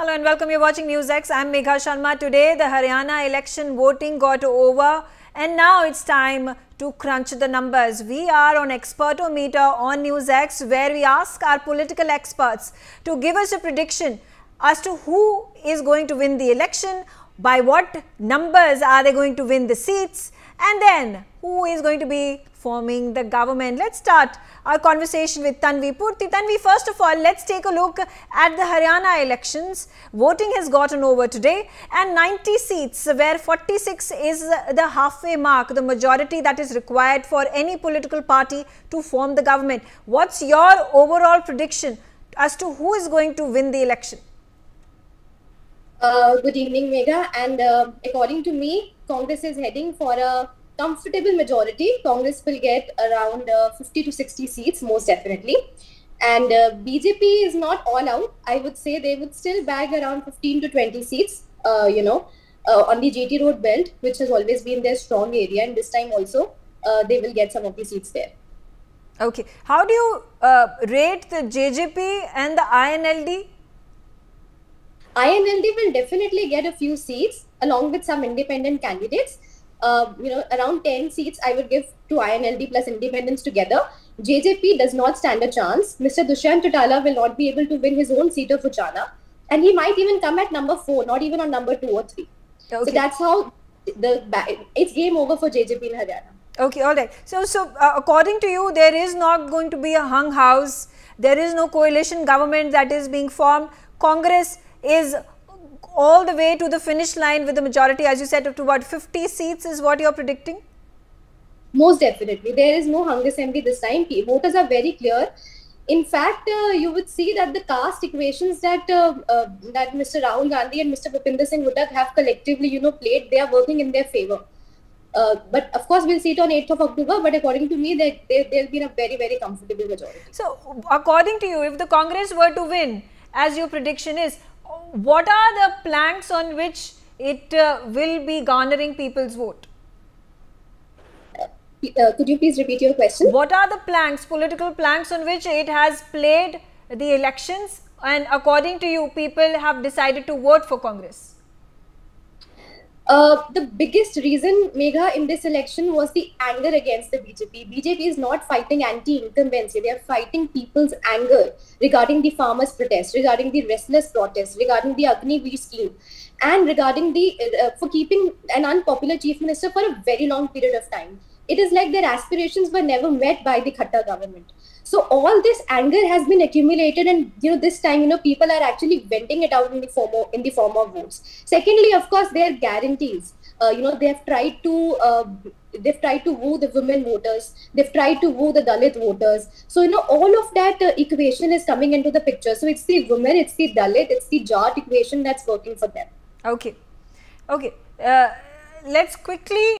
Hello and welcome. You're watching NewsX. I'm Megha Sharma. Today, the Haryana election voting got over and now it's time to crunch the numbers. We are on Expertometer on NewsX, where we ask our political experts to give us a prediction as to who is going to win the election, by what numbers are they going to win the seats, and then who is going to be forming the government. Let's start our conversation with Tanvi Purti. Tanvi, first of all, let's take a look at the Haryana elections. Voting has gotten over today and 90 seats, where 46 is the halfway mark, the majority that is required for any political party to form the government. What's your overall prediction as to who is going to win the election? Good evening, Megha. And according to me, Congress is heading for a comfortable majority. Congress will get around 50 to 60 seats, most definitely. And BJP is not all out. I would say they would still bag around 15 to 20 seats, on the GT Road belt, which has always been their strong area. And this time also, they will get some of the seats there. Okay. How do you rate the JJP and the INLD? INLD will definitely get a few seats along with some independent candidates. Around 10 seats I would give to INLD plus independents together. JJP does not stand a chance. Mr. Dushyant Chautala will not be able to win his own seat of Uchana, and he might even come at number 4, not even on number 2 or 3. Okay. So that's how it's game over for JJP in Haryana. Okay, all right. So according to you, there is not going to be a hung house. There is no coalition government that is being formed. Congress is all the way to the finish line with the majority, as you said, up to about 50 seats is what you're predicting? Most definitely. There is no hung assembly this time. Voters are very clear. In fact, you would see that the caste equations that Mr. Rahul Gandhi and Mr. Bhupinder Singh Hooda have collectively, played, they are working in their favor. But of course, we'll see it on 8th of October. But according to me, they'll be in a very, very comfortable majority. So, according to you, if the Congress were to win, as your prediction is, what are the planks on which it will be garnering people's vote? Could you please repeat your question? What are the planks, political planks on which it has played the elections, and according to you, people have decided to vote for Congress? The biggest reason, Megha, in this election was the anger against the BJP. BJP is not fighting anti-incumbency. They are fighting people's anger regarding the farmers' protest, regarding the restless protest, regarding the Agniveer scheme, and regarding the for keeping an unpopular chief minister for a very long period of time. It is like their aspirations were never met by the Khattar government. So all this anger has been accumulated, and this time people are actually venting it out in the form of votes. Secondly, of course, their guarantees. They've tried to woo the women voters. They've tried to woo the Dalit voters. So all of that equation is coming into the picture. So it's the women, it's the Dalit, it's the Jat equation that's working for them. Okay. Let's quickly